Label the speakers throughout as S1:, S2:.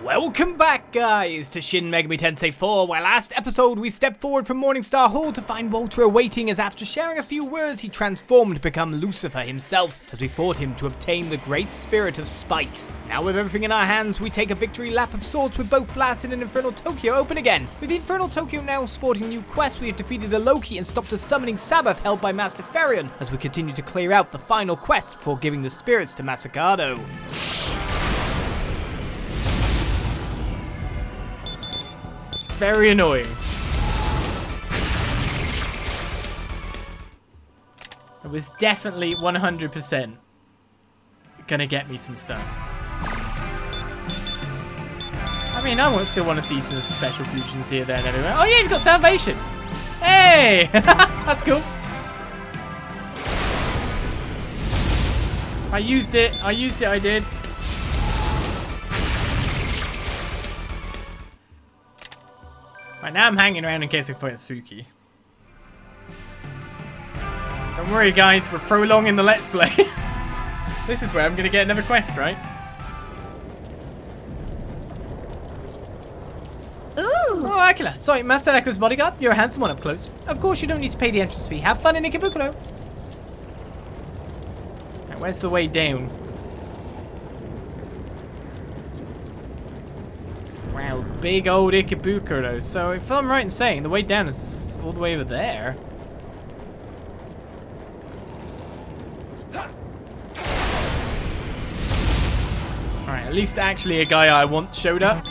S1: Welcome back, guys, to Shin Megami Tensei 4, where last episode we stepped forward from Morningstar Hall to find Walter awaiting as after sharing a few words he transformed to become Lucifer himself as we fought him to obtain the great spirit of spite. Now with everything in our hands, we take a victory lap of sorts with both Blasted and Infernal Tokyo open again. With the Infernal Tokyo now sporting new quests, we have defeated a Loki and stopped a summoning Sabbath held by Master Ferion as we continue to clear out the final quests before giving the spirits to Masakado. Very annoying. It was definitely 100% gonna get me some stuff. I mean, I still want to see some special fusions here, there, and everywhere. Oh yeah, you've got salvation. Hey, that's cool. I used it. I did. Right, now I'm hanging around in case I find Suki. Don't worry, guys. We're prolonging the Let's Play. This is where I'm going to get another quest, right?
S2: Ooh!
S1: Oh, Akila. Sorry, Master Echo's bodyguard. You're a handsome one up close. Of course, you don't need to pay the entrance fee. Have fun in Ikebukuro. Right, where's the way down? Wow, big old Ikebukuro. So if I'm right in saying, the way down is all the way over there. Alright, at least actually a guy I want showed up.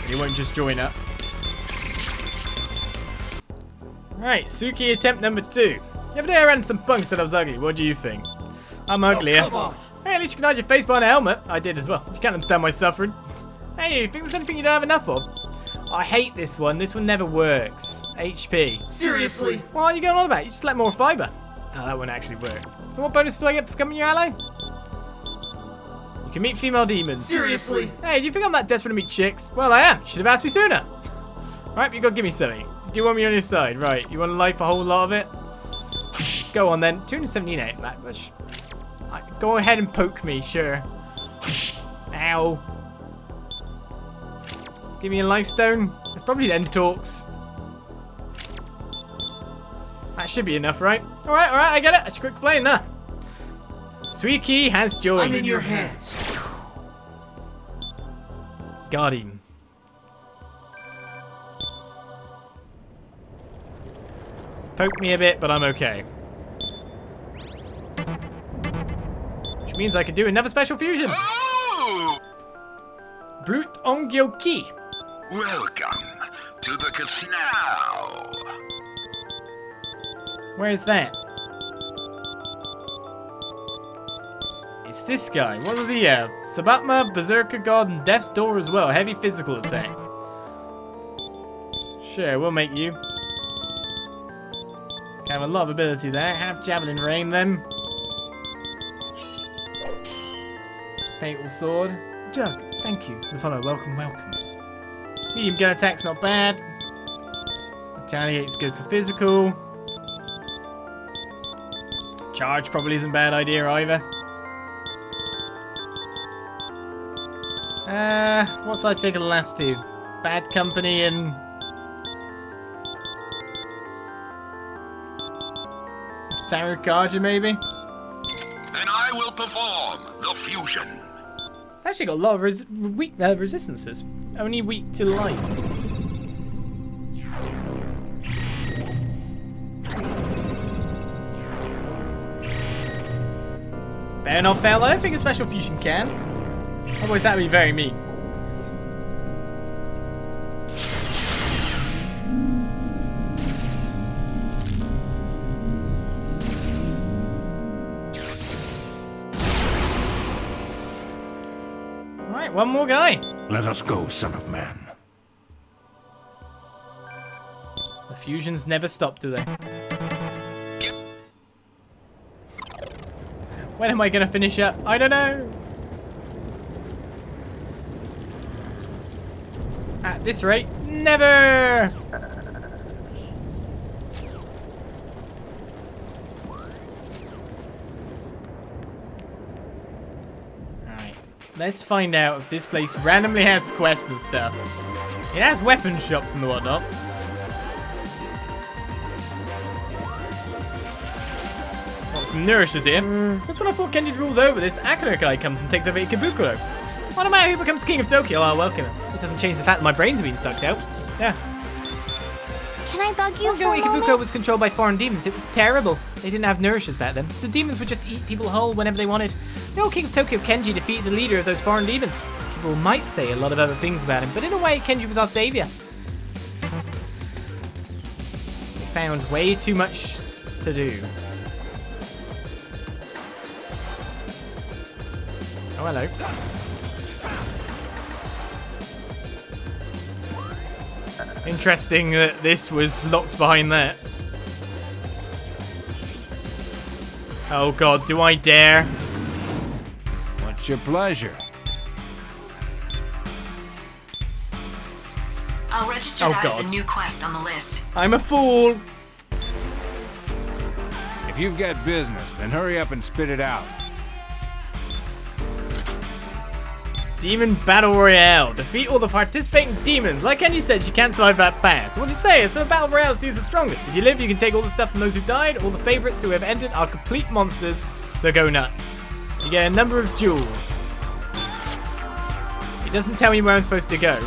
S1: He won't just join up. Right, Suki attempt number 2. The other day I ran some punks that I was ugly. What do you think? I'm uglier.
S3: Oh, come on.
S1: Hey, at least you can hide your face behind a helmet. I did as well. You can't understand my suffering. Hey, you think there's anything you don't have enough of? I hate this one. This one never works. HP.
S3: Seriously?
S1: What are you going on about? You just let more fiber. Oh, that won't actually work. So what bonus do I get for becoming your ally? You can meet female demons.
S3: Seriously?
S1: Hey, do you think I'm that desperate to meet chicks? Well, I am. You should have asked me sooner. Right, but you gotta give me something. Do you want me on your side? Right, you want to life a whole lot of it? Go on then. 278, Blackbush. Right, go ahead and poke me, sure. Ow. Give me a life stone. It probably then talks. That should be enough, right? Alright, I get it. I should quit playing now. Suiki has joined.
S3: I'm in your hands.
S1: Got him. Poke me a bit, but I'm okay. Which means I can do another special fusion.
S4: Oh!
S1: Brute Ongyoki.
S4: Welcome to the casino.
S1: Where's that? It's this guy. What does he have? Sabatma, Berserker God, and Death's Door as well. Heavy physical attack. Sure, we'll make you. Have a lot of ability there. Have Javelin Rain then. Fatal Sword. Jug, thank you for the follow. Welcome. Medium gun attack's not bad. Retaliate's good for physical. Charge probably isn't a bad idea either. What's I take the last two? Bad Company and Tarukaja maybe?
S4: Then I will perform the fusion.
S1: Actually got a lot of resistances. Only weak to light. Better not fail. I don't think a special fusion can. Otherwise that would be very mean. Alright, one more guy.
S5: Let us go, son of man.
S1: The fusions never stop, do they? When am I going to finish up? I don't know. At this rate, never! Let's find out if this place randomly has quests and stuff. It has weapon shops and whatnot. Got some nourishers here. Just when I thought Kenji's rules over, this Akano guy comes and takes over Ikebukuro. What no matter who becomes king of Tokyo, I'll welcome him. It doesn't change the fact that my brains are being sucked out. Yeah.
S2: Can I bug you for a
S1: Ikebukuro
S2: moment?
S1: was controlled by foreign demons. It was terrible. They didn't have nourishers back then. The demons would just eat people whole whenever they wanted. The old king of Tokyo, Kenji, defeated the leader of those foreign demons. People might say a lot of other things about him, but in a way, Kenji was our savior. We found way too much to do. Oh, hello. Interesting that this was locked behind that. Oh god, do I dare?
S5: What's your pleasure?
S3: I'll register
S1: Oh,
S3: that as a
S1: God.
S3: new quest on the list.
S1: I'm a fool.
S5: If you've got business, then hurry up and spit it out.
S1: Demon Battle Royale. Defeat all the participating demons. Like Kenji said, you can't survive that fast. So what'd you say? It's a Battle Royale, so who's the strongest. If you live, you can take all the stuff from those who died. All the favorites who have entered are complete monsters, so go nuts. You get a number of jewels. It doesn't tell me where I'm supposed to go.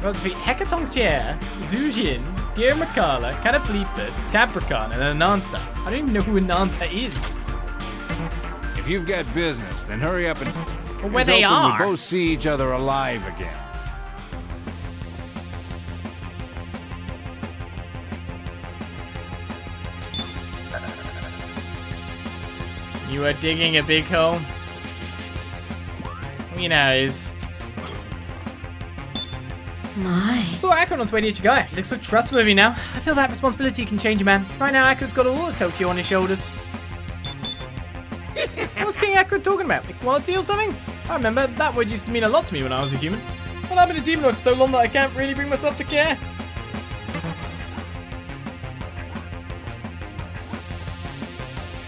S1: Well, defeat Hecatonkchair, Zujin, Girmakala, Cataplepus, Capricorn, and Ananta. I don't even know who Ananta is.
S5: If you've got business, then hurry up and...
S1: Well, where
S5: Here's
S1: they
S5: hoping
S1: are.
S5: we both see each other alive again.
S1: You are digging a big hole. You know, is.
S2: My.
S1: So Akron's way to Ichigai. He looks so trustworthy now. I feel that responsibility can change a man. Right now, Akron's got all of Tokyo on his shoulders. What's King Akron talking about? Equality or something? I remember that word used to mean a lot to me when I was a human. Well, I've been a demon for so long that I can't really bring myself to care.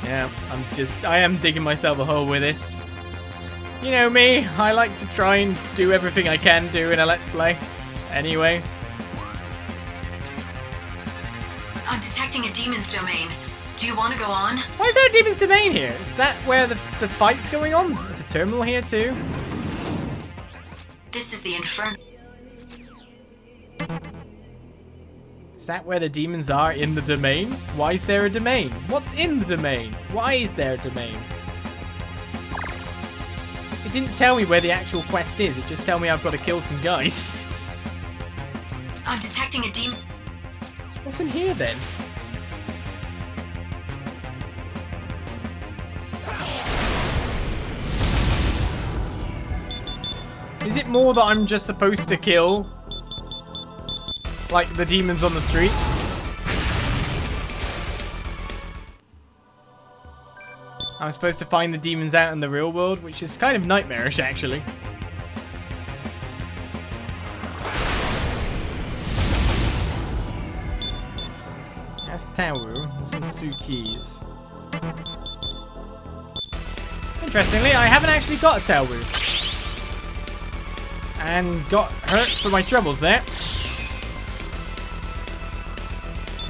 S1: Yeah, I am digging myself a hole with this. You know me, I like to try and do everything I can do in a Let's Play. Anyway.
S3: I'm detecting a demon's domain. Do you want to go on?
S1: Why is there a demon's domain here? Is that where the fight's going on? There's a terminal here too.
S3: This is the Infernal.
S1: Is that where the demons are in the domain? Why is there a domain? What's in the domain? Why is there a domain? It didn't tell me where the actual quest is. It just told me I've got to kill some guys.
S3: I'm detecting a demon.
S1: What's in here then? Is it more that I'm just supposed to kill, like, the demons on the street? I'm supposed to find the demons out in the real world, which is kind of nightmarish, actually. That's Tauru and some Tsukis. Interestingly, I haven't actually got a Tauru. And got hurt for my troubles there.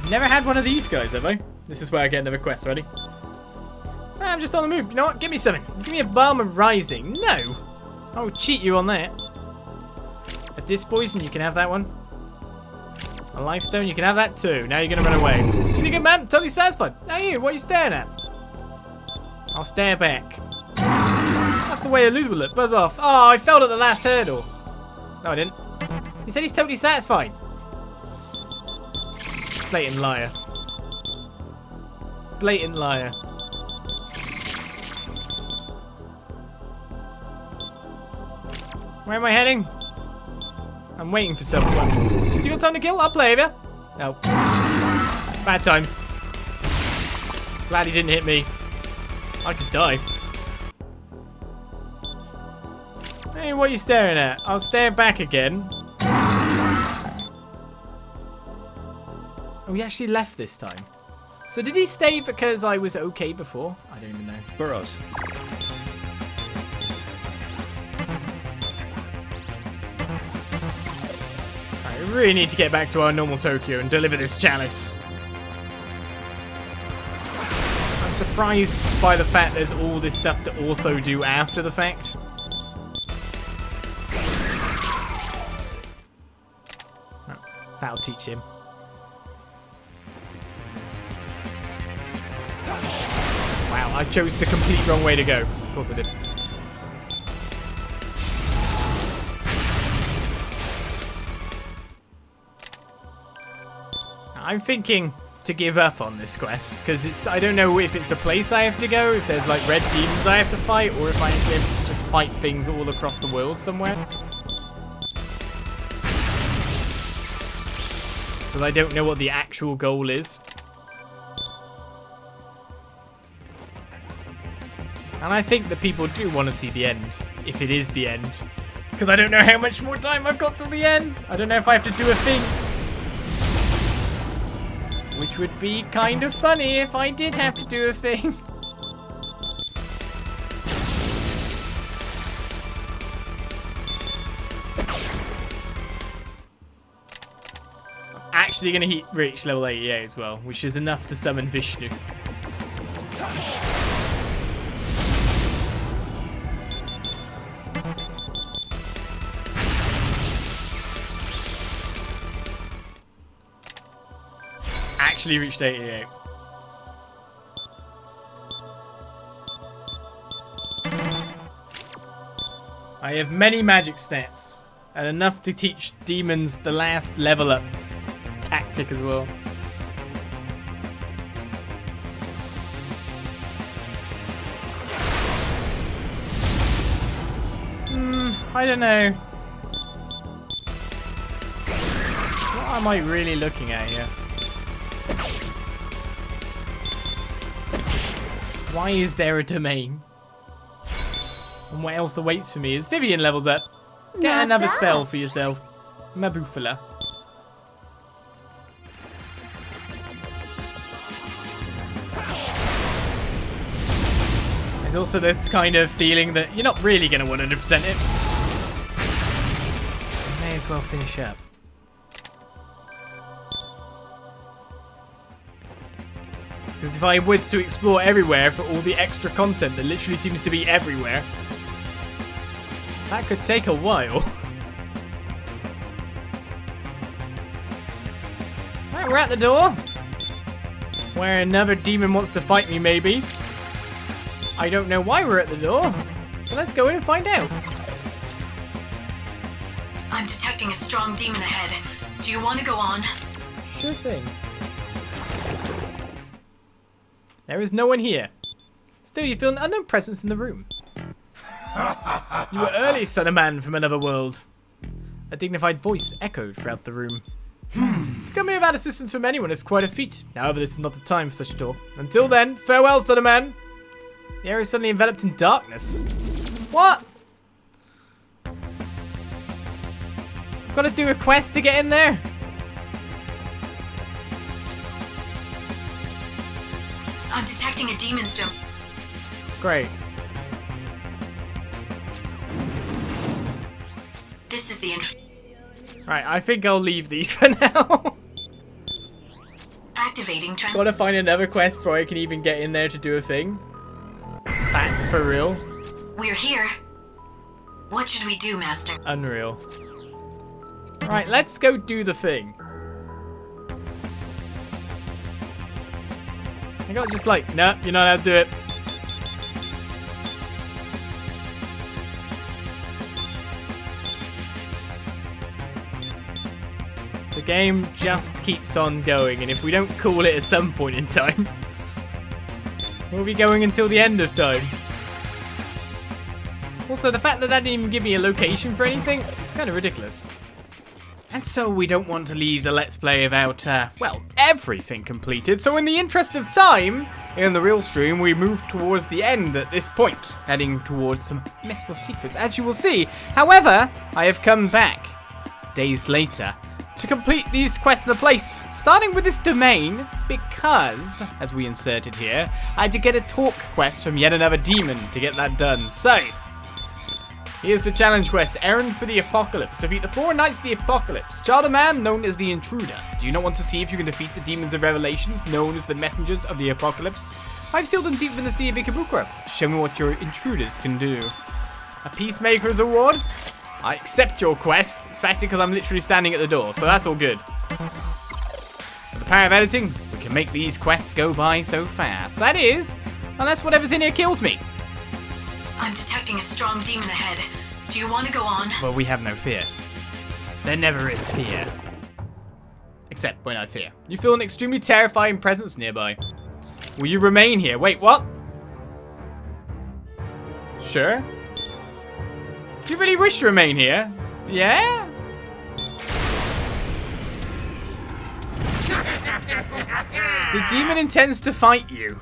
S1: Never had one of these guys, have I? This is where I get another quest, ready? I'm just on the move. You know what? Give me something. Give me a Balm of Rising. No. I'll cheat you on that. A Disc Poison, you can have that one. A Life Stone, you can have that too. Now you're going to run away. You did good, man. Totally satisfied. Now you, what are you staring at? I'll stare back. That's the way a loser will look. Buzz off. Oh, I failed at the last hurdle. No, I didn't. He said he's totally satisfied. Blatant liar. Blatant liar. Where am I heading? I'm waiting for someone. Still got time to kill? I'll play with you. No. Bad times. Glad he didn't hit me. I could die. Hey, what are you staring at? I'll stare back again. Oh, we actually left this time. So did he stay because I was okay before? I don't even know.
S6: Burrows.
S1: I really need to get back to our normal Tokyo and deliver this chalice. I'm surprised by the fact there's all this stuff to also do after the fact. That'll teach him. Wow, I chose the complete wrong way to go. Of course I did. I'm thinking to give up on this quest because I don't know if it's a place I have to go, if there's like red demons I have to fight, or if I have to just fight things all across the world somewhere. Because I don't know what the actual goal is. And I think that people do want to see the end, if it is the end. Because I don't know how much more time I've got till the end. I don't know if I have to do a thing. Which would be kind of funny if I did have to do a thing. I'm actually going to reach level 88 as well, which is enough to summon Vishnu. Actually reached 88. I have many magic stats and enough to teach demons the last level up tactic as well. I don't know. What am I really looking at here? Why is there a domain? And what else awaits for me is Vivian levels up. Get
S2: Not
S1: another
S2: bad.
S1: spell for yourself. Mabufala. There's also this kind of feeling that you're not really going to 100% it. You may as well finish up. Because if I was to explore everywhere for all the extra content that literally seems to be everywhere, that could take a while. Right, we're at the door. Where another demon wants to fight me, maybe. I don't know why we're at the door. So let's go in and find out.
S3: I'm detecting a strong demon ahead. Do you want to go on?
S1: Sure thing. There is no one here. Still, you feel an unknown presence in the room. You were early, son of man from another world. A dignified voice echoed throughout the room. To come here without assistance from anyone is quite a feat. However, this is not the time for such talk. Until then, farewell, son of man. The area is suddenly enveloped in darkness. What? Gotta do a quest to get in there?
S3: I'm detecting a demon's domain.
S1: Great.
S3: This is the
S1: Right, I think I'll leave these for now.
S3: activating
S1: Gotta find another quest before I can even get in there to do a thing. That's for real.
S3: We're here. What should we do, Master?
S1: Unreal. Right, let's go do the thing. I got just like, nah, you're not allowed to do it. The game just keeps on going, and if we don't call it at some point in time, we'll be going until the end of time. Also, the fact that that didn't even give me a location for anything, it's kind of ridiculous. And so we don't want to leave the Let's Play without, well, everything completed. So in the interest of time, in the real stream, we move towards the end at this point, heading towards some mystical secrets, as you will see. However, I have come back, days later, to complete these quests in the place. Starting with this domain, because, as we inserted here, I had to get a talk quest from yet another demon to get that done. So, here's the challenge quest. Errand for the Apocalypse. Defeat the 4 Knights of the Apocalypse. Child of Man, known as the Intruder. Do you not want to see if you can defeat the demons of Revelations, known as the Messengers of the Apocalypse? I've sealed them deep in the sea of Ikebukuro. Show me what your intruders can do. A Peacemaker's Award? I accept your quest, especially because I'm literally standing at the door, so that's all good. With the power of editing, we can make these quests go by so fast. That is, unless whatever's in here kills me.
S3: I'm detecting a strong demon ahead. Do you want to go on?
S1: Well, we have no fear. There never is fear. Except when I fear. You feel an extremely terrifying presence nearby. Will you remain here? Wait, what? Sure. Do you really wish to remain here? Yeah? The demon intends to fight you.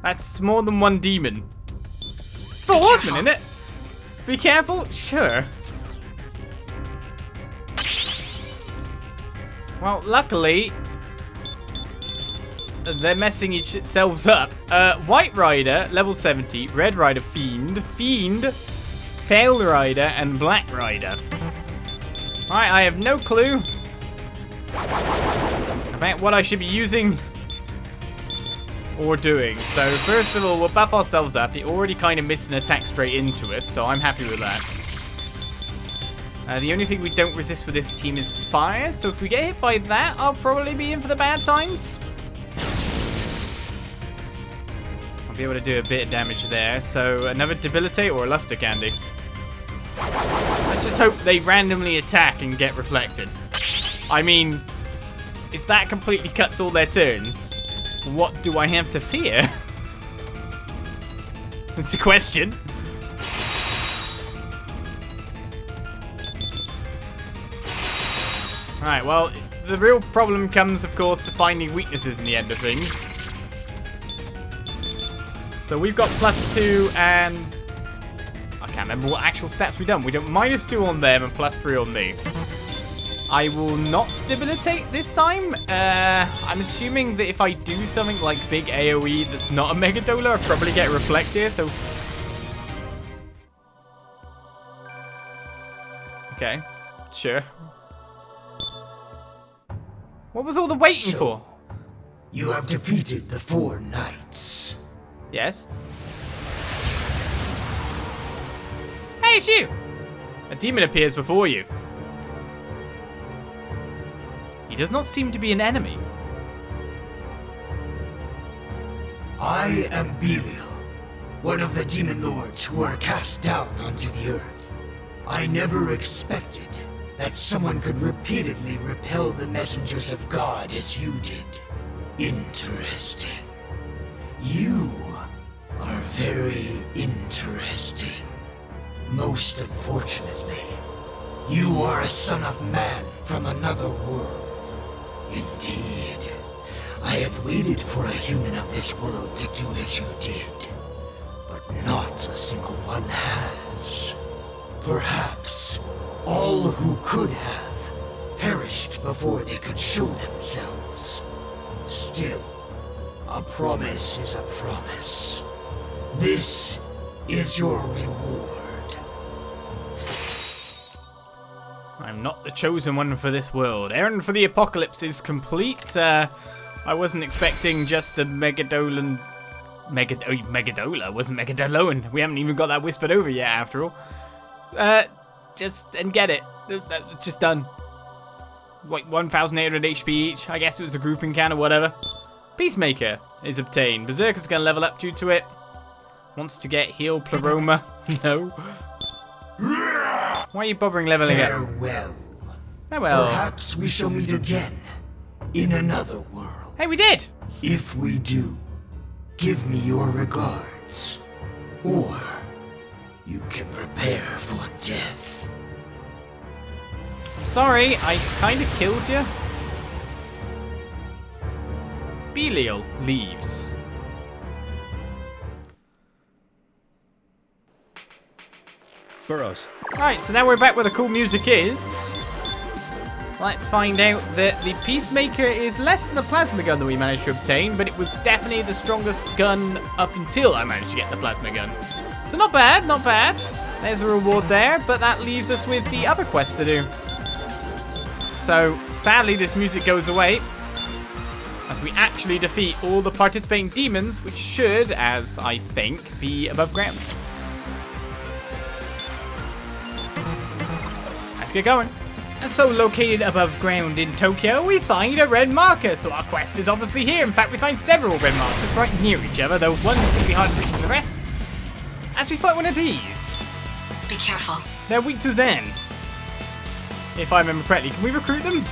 S1: That's more than one demon. It's the horseman, isn't it? Be careful? Sure. Well, luckily, they're messing each themselves up. White Rider, level 70. Red Rider, Fiend. Pale Rider, and Black Rider. Alright, I have no clue about what I should be using or doing. So, first of all, we'll buff ourselves up. He already kind of missed an attack straight into us, so I'm happy with that. The only thing we don't resist with this team is fire, so if we get hit by that, I'll probably be in for the bad times. I'll be able to do a bit of damage there. So, another Debilitate or a Luster Candy. Let's just hope they randomly attack and get reflected. I mean, if that completely cuts all their turns, what do I have to fear? It's a question. Alright, well, the real problem comes, of course, to finding weaknesses in the end of things. So we've got +2 and... I can't remember what actual stats we've done. We done -2 on them and +3 on me. I will not debilitate this time. I'm assuming that if I do something like big AoE that's not a Megadola, I'll probably get Reflect here, so... Okay, sure. What was all the waiting for?
S6: You have defeated the 4 knights.
S1: Yes? Hey, it's you! A demon appears before you. He does not seem to be an enemy.
S6: I am Belial, one of the demon lords who are cast down onto the earth. I never expected that someone could repeatedly repel the messengers of God as you did. Interesting. You are very interesting. Most unfortunately, you are a son of man from another world. Indeed. I have waited for a human of this world to do as you did, but not a single one has. Perhaps all who could have perished before they could show themselves. Still, a promise is a promise. This is your reward.
S1: I'm not the chosen one for this world. Errand for the Apocalypse is complete. I wasn't expecting just a Megadolan... Megadola wasn't Megadoloan. We haven't even got that whispered over yet, after all. And get it. That's just done. Like 1,800 HP each. I guess it was a group encounter, whatever. Peacemaker is obtained. Berserker's gonna level up due to it. Wants to get heal Pleroma. No. Why are you bothering leveling up?
S6: Farewell.
S1: Farewell.
S6: Perhaps we shall meet again in another world.
S1: Hey, we did!
S6: If we do, give me your regards. Or you can prepare for death.
S1: Sorry, I kind of killed you. Belial leaves.
S7: Burrows.
S1: Alright, so now we're back where the cool music is. Let's find out that the Peacemaker is less than the plasma gun that we managed to obtain, but it was definitely the strongest gun up until I managed to get the plasma gun. So not bad, not bad. There's a reward there, but that leaves us with the other quest to do. So sadly, this music goes away as we actually defeat all the participating demons, which should, as I think, be above ground. Let's get going. And so located above ground in Tokyo, we find a red marker. So our quest is obviously here. In fact, we find several red markers right near each other, though one's going to be harder to reach than the rest. As we fight one of these.
S3: Be careful.
S1: They're weak to Zen. If I remember correctly. Can we recruit them?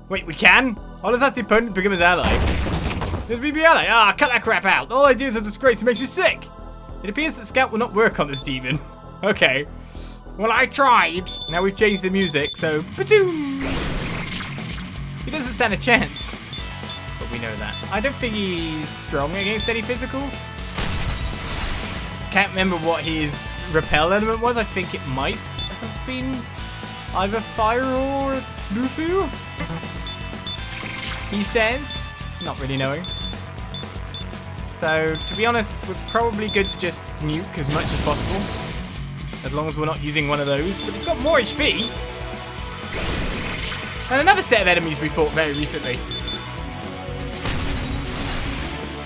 S1: Wait, we can? Olizandri opponent become his ally. Does we be ally? Ah, cut that crap out. All I do is a disgrace. It makes me sick. It appears that Scout will not work on this demon. Okay. Well, I tried. Now we've changed the music, so... Ba-doom! He doesn't stand a chance. But we know that. I don't think he's strong against any physicals. Can't remember what his repel element was. I think it might have been either fire or Bufu. He says. Not really knowing. So, to be honest, we're probably good to just nuke as much as possible. As long as we're not using one of those. But it's got more HP. And another set of enemies we fought very recently.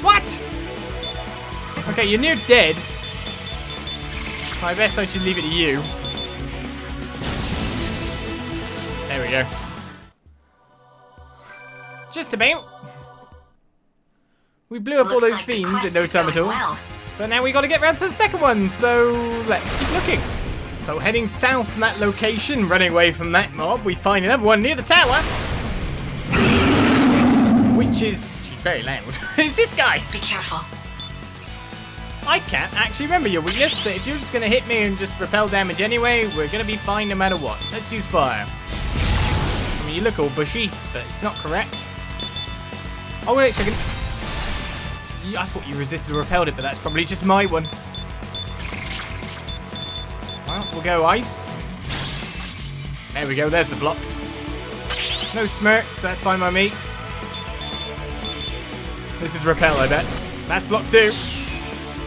S1: What? Okay, you're near dead. I guess I should leave it to you. There we go. Just about. We blew up all those fiends in no time at all. Well. But now we got to get round to the second one, so let's keep looking. So heading south from that location, running away from that mob, we find another one near the tower. Which is... he's very loud. It's this guy.
S3: Be careful.
S1: I can't actually remember your weakness, but if you're just going to hit me and just repel damage anyway, we're going to be fine no matter what. Let's use fire. I mean, you look all bushy, but it's not correct. Oh, wait a second. I thought you resisted or repelled it, but that's probably just my one. Well, we'll go ice. There we go, there's the block. No smirk, so that's fine by me. This is repel, I bet. That's block 2.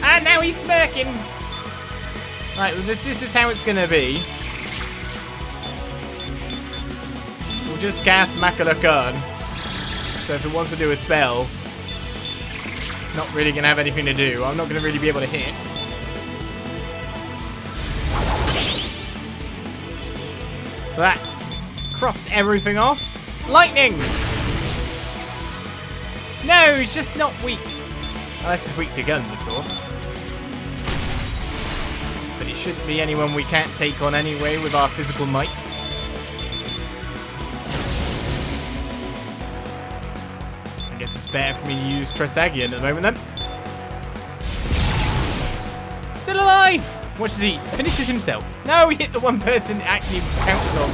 S1: And now he's smirking. Right, well, this is how it's going to be. We'll just cast Makala Khan. So if it wants to do a spell, it's not really going to have anything to do. I'm not going to really be able to hit. So that crossed everything off. Lightning! No, he's just not weak. Unless he's weak to guns, of course. But it shouldn't be anyone we can't take on anyway with our physical might. I guess it's better for me to use Tresagian at the moment then. Still alive! Watch as he finishes himself. No, he hit the one person it actually counts on.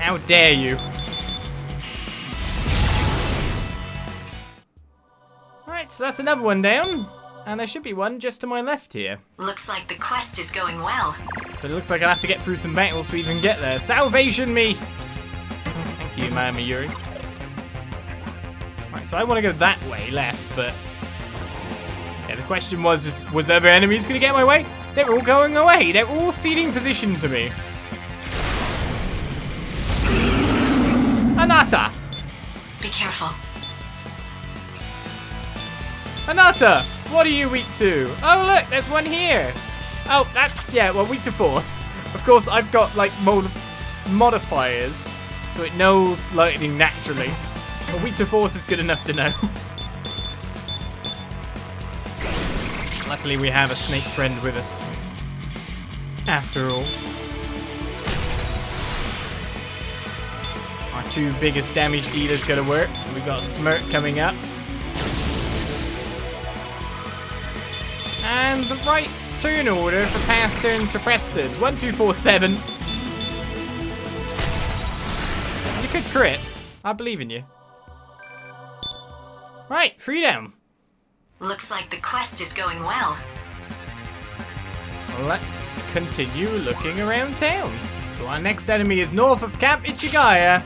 S1: How dare you? Alright, so that's another one down. And there should be one just to my left here.
S3: Looks like the quest is going well.
S1: But it looks like I'll have to get through some battles to even get there. Salvation me! Thank you, Mama Yuri. Right, so I want to go that way, left, but... yeah, the question was other enemies going to get in my way? They're all going away. They're all ceding position to me. Anata!
S3: Be careful.
S1: Anata! What are you weak to? Oh, look, there's one here. Oh, that's, yeah, well, weak to force. Of course, I've got, like, modifiers, so it knows lightning naturally. But weak to force is good enough to know. Luckily, we have a snake friend with us. After all. Our 2 biggest damage dealers gotta work. We've got a Smirk coming up. And the right turn order for past turns for press turns. 1, 2, 4, 7. You could crit. I believe in you. Right, freedom.
S3: Looks like the quest is going well.
S1: Let's continue looking around town. So our next enemy is north of Camp Ichigaya,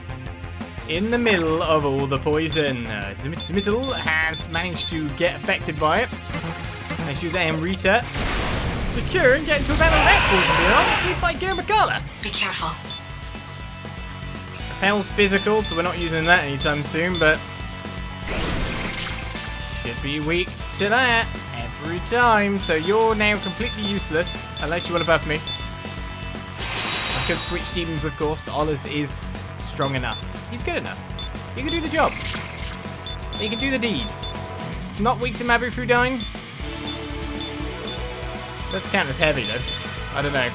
S1: in the middle of all the poison. Zmittel has managed to get affected by it. Let's use Amrita to cure and get into a battle of that poison by Ikebukuro.
S3: Be careful.
S1: Repel's physical, so we're not using that anytime soon, but should be weak to that every time. So you're now completely useless, unless you want to buff me. I could switch demons, of course, but Olis is strong enough. He's good enough. He can do the job. He can do the deed. Not weak to Mabu Fudain. Does count as heavy, though. I don't know.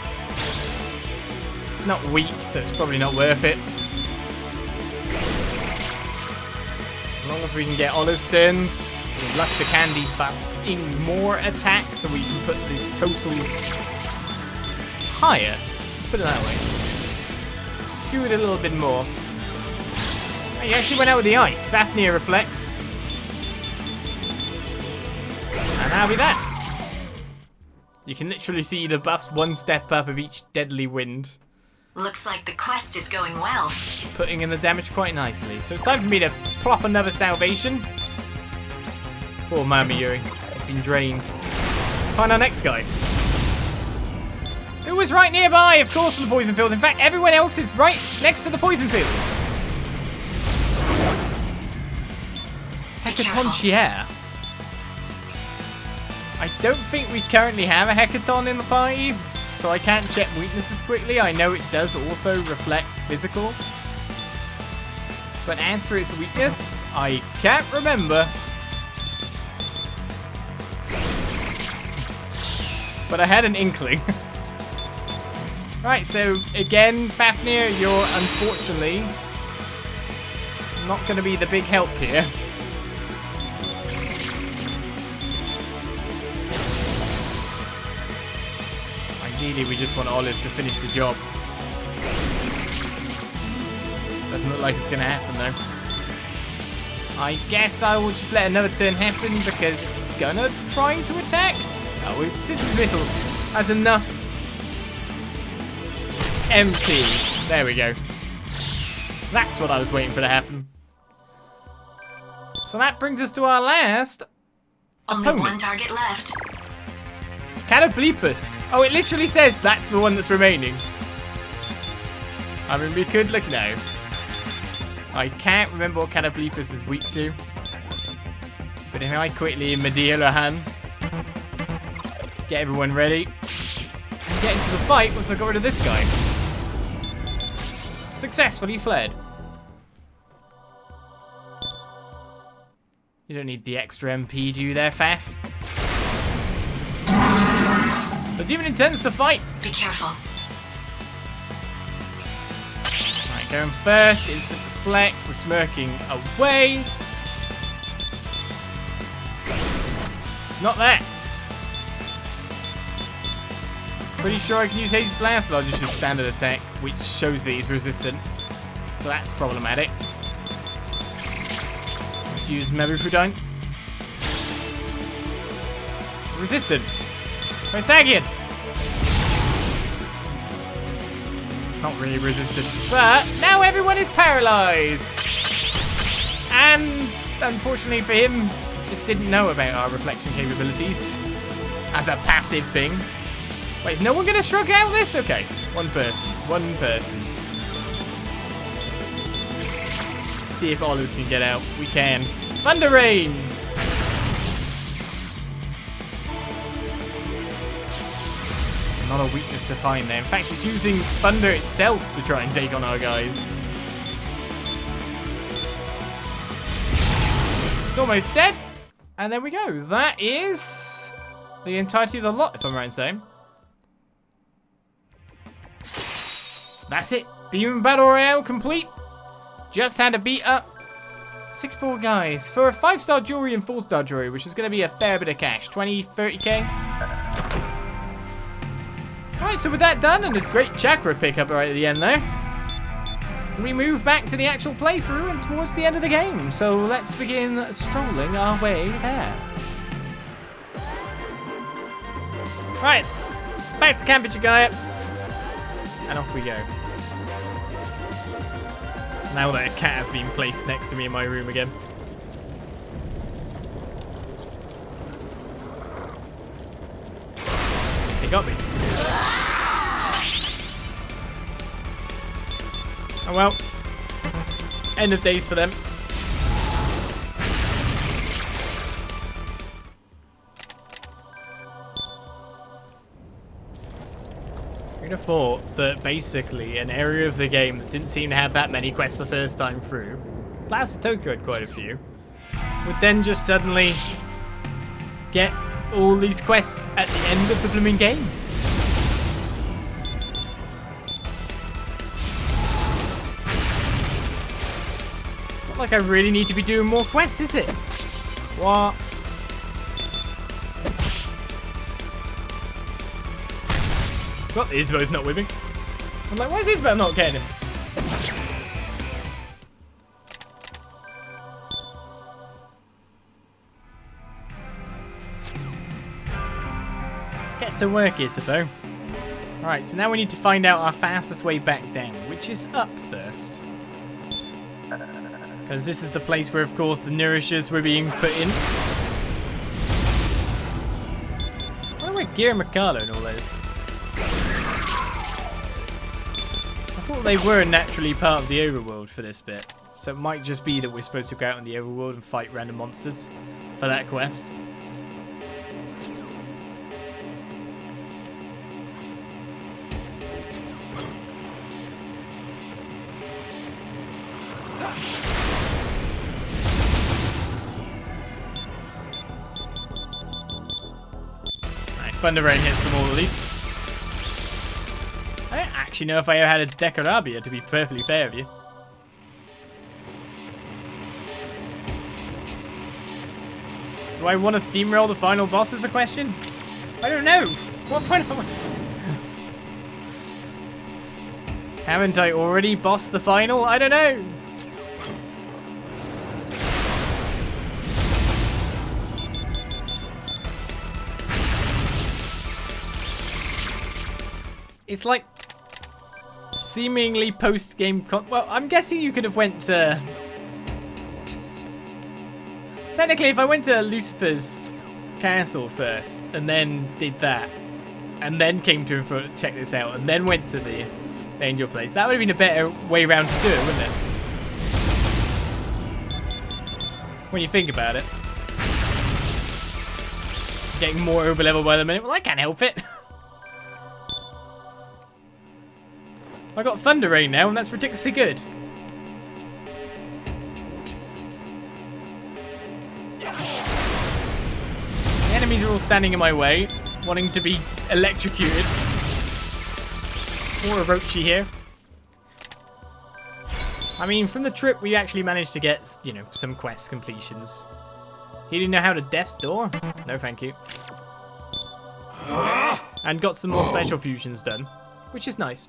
S1: It's not weak, so it's probably not worth it. As long as we can get Olis turns, the Luster Candy bust in more attack, so we can put the total higher. Let's put it that way. Skew it a little bit more. He actually went out with the ice. Fafnir reflects. And that'll be that. You can literally see the buffs one step up of each deadly wind.
S3: Looks like the quest is going well.
S1: Putting in the damage quite nicely. So it's time for me to plop another salvation. Poor Mamiyuri. He's been drained. Find our next guy. Who was right nearby, of course, on the poison fields. In fact, everyone else is right next to the poison fields. Hecatonchier. I don't think we currently have a Hecaton in the party, so I can't check weaknesses quickly. I know it does also reflect physical. But as for its weakness, I can't remember. But I had an inkling. Right, so again, Fafnir, you're unfortunately not going to be the big help here. Ideally, we just want Olis to finish the job. Doesn't look like it's going to happen, though. I guess I will just let another turn happen because it's going to try to attack. Oh, it's in the middle. Has enough MP. There we go. That's what I was waiting for to happen. So that brings us to our last
S3: Only
S1: opponent.
S3: one target left.
S1: Cataplepus. Oh, it literally says that's the one that's remaining. I mean, we could look now. I can't remember what Cataplepus is weak to. But if I quickly Medirahan, get everyone ready, and get into the fight once I got rid of this guy. Successfully fled. You don't need the extra MP, do you there, Faf? The demon intends to fight.
S3: Be careful.
S1: Right, going first, instant reflect, we're smirking away. It's not that. Pretty sure I can use Hades Blast, but I'll just use standard attack, which shows that he's resistant. So that's problematic. Let's use Mabufudine. Resistant. Protagonist. Not really resistant, but now everyone is paralyzed. And unfortunately for him, just didn't know about our reflection capabilities as a passive thing. Wait, is no one going to shrug out this? Okay, one person. One person. See if Olis can get out. We can. Thunder Rain! Not a weakness to find there. In fact, it's using Thunder itself to try and take on our guys. It's almost dead. And there we go. That is the entirety of the lot, if I'm right in saying. That's it. Demon Battle Royale complete. Just had to beat up 6 poor guys for a 5-star jewelry and 4-star jewelry, which is going to be a fair bit of cash. 20, 30k. Alright, so with that done, and a great chakra pickup right at the end there, we move back to the actual playthrough and towards the end of the game. So let's begin strolling our way there. Right, back to camp, Ichigaya. And off we go. Now that a cat has been placed next to me in my room again. He got me. Oh well. End of days for them. I'd have thought that basically an area of the game that didn't seem to have that many quests the first time through, Blast of Tokyo had quite a few, would then just suddenly get all these quests at the end of the blooming game. Not like I really need to be doing more quests, is it? What? Well, Isabel's not with me. I'm like, why is Isabel not getting him? Get to work, Isabel. Alright, so now we need to find out our fastest way back down, which is up first. Because this is the place where, of course, the nourishers were being put in. Why do I gear Mikado and all those? I thought they were naturally part of the overworld for this bit. So it might just be that we're supposed to go out in the overworld and fight random monsters for that quest. Alright, Thunder Rain hits them all at least. I don't actually know if I ever had a Decorabia, to be perfectly fair with you. Do I want to steamroll the final boss is the question? I don't know. What final one? Haven't I already bossed the final? I don't know. It's like seemingly post-game well, I'm guessing you could have went to... Technically, if I went to Lucifer's castle first, and then did that, and then came to him for check this out, and then went to the angel place, that would have been a better way around to do it, wouldn't it? When you think about it. Getting more over level by the minute. Well, I can't help it. I got Thunder Rain now, and that's ridiculously good. The enemies are all standing in my way, wanting to be electrocuted. More Orochi here. I mean, from the trip, we actually managed to get, you know, some quest completions. He didn't know how to Death's Door? No, thank you. And got some more special fusions done, which is nice.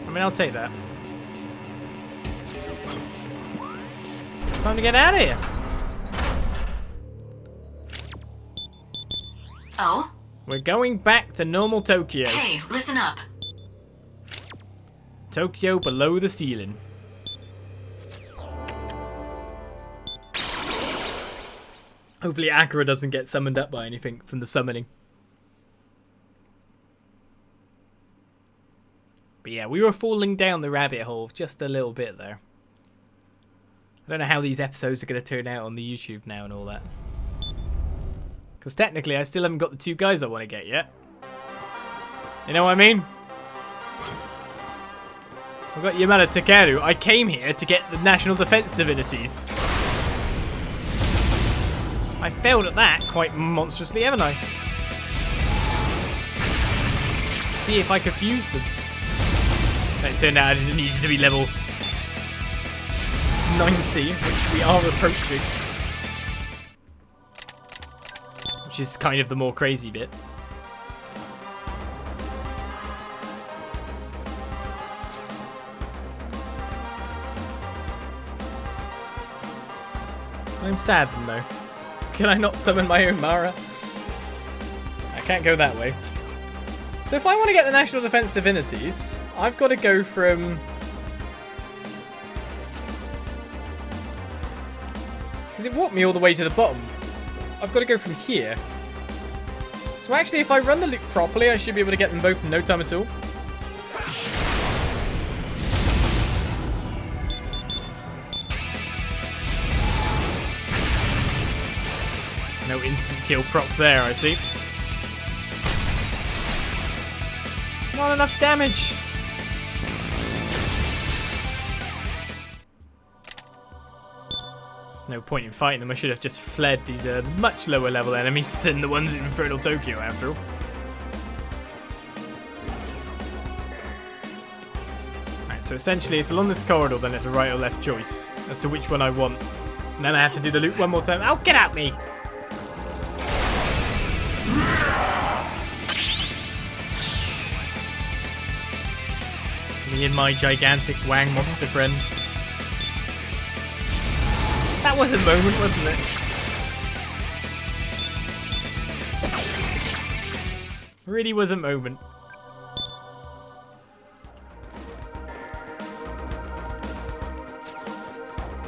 S1: I mean, I'll take that. Time to get out of here.
S3: Oh?
S1: We're going back to normal Tokyo.
S3: Hey, listen up.
S1: Tokyo below the ceiling. Hopefully Akira doesn't get summoned up by anything from the summoning. But yeah, we were falling down the rabbit hole just a little bit there. I don't know how these episodes are going to turn out on the YouTube now and all that. Because technically I still haven't got the two guys I want to get yet. You know what I mean? I've got Yamada Takeru. I came here to get the National Defense divinities. I failed at that quite monstrously, haven't I? See if I could fuse them. It turned out I didn't need to be level 90, which we are approaching. Which is kind of the more crazy bit. I'm sad though. Can I not summon my own Mara? I can't go that way. So if I want to get the National Defense Divinities, I've got to go from... Because it walked me all the way to the bottom. I've got to go from here. So actually, if I run the loop properly, I should be able to get them both in no time at all. No instant kill proc there, I see. Not enough damage. There's no point in fighting them. I should have just fled. These are much lower level enemies than the ones in Infernal Tokyo, after all. Right, so essentially it's along this corridor, then it's a right or left choice as to which one I want. And then I have to do the loop one more time. Oh, get at me! Me and my gigantic wang monster friend. That was a moment, wasn't it? Really was a moment.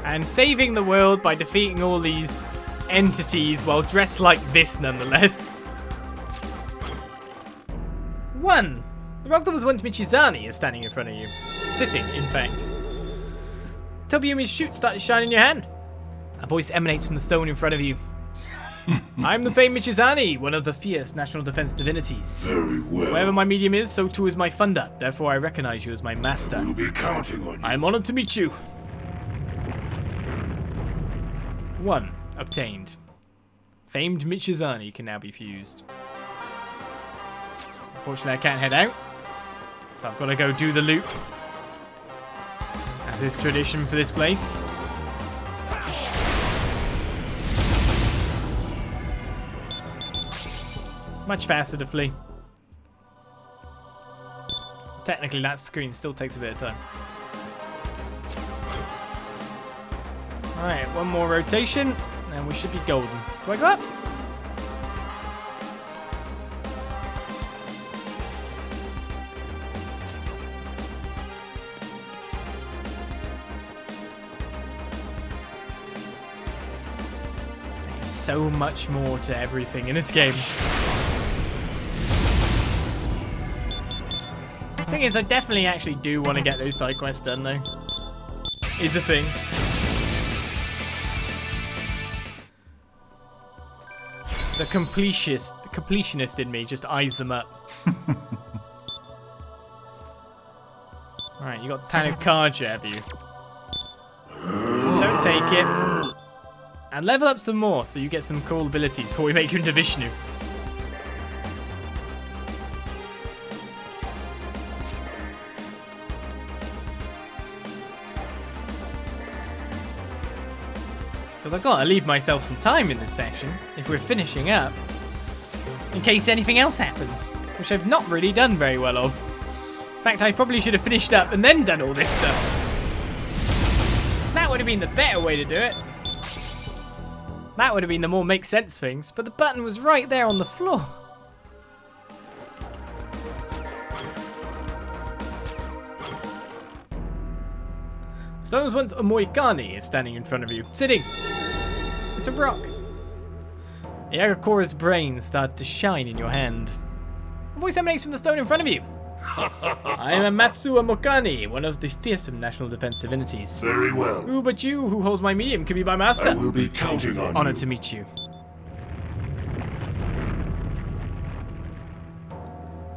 S1: And saving the world by defeating all these entities while dressed like this, nonetheless. 1. The rock that was once Michizane is standing in front of you. Sitting, in fact. Tobiyumi's shoot started shining in your hand. A voice emanates from the stone in front of you. I'm the famed Michizane, one of the fierce national defense divinities.
S4: Very well.
S1: Wherever my medium is, so too is my thunder. Therefore I recognize you as my master.
S4: We'll be counting on you.
S1: I am honored to meet you. 1. Obtained. Famed Michizane can now be fused. Unfortunately I can't head out. So I've got to go do the loop. As is tradition for this place. Much faster to flee. Technically that screen still takes a bit of time. Alright, one more rotation and we should be golden. Do I go up? So much more to everything in this game. Thing is, I definitely actually do want to get those side quests done, though. Is the thing. The completionist in me just eyes them up. Alright, you got Tanukaja, have you? Don't take it. And level up some more, so you get some cool abilities before we make you into Vishnu. Because I've got to leave myself some time in this section, if we're finishing up, in case anything else happens, which I've not really done very well of. In fact, I probably should have finished up and then done all this stuff. That would have been the better way to do it. That would have been the more make sense things, but the button was right there on the floor. Someone's once a Moikani is standing in front of you, sitting. It's a rock. Yagakura's brain started to shine in your hand. A voice emanates from the stone in front of you. I am Matsuo Mokani, one of the fearsome national defense divinities.
S4: Very well.
S1: Who but you, who holds my medium, can be my master?
S4: I will be counting on
S1: Honored
S4: you.
S1: to meet you.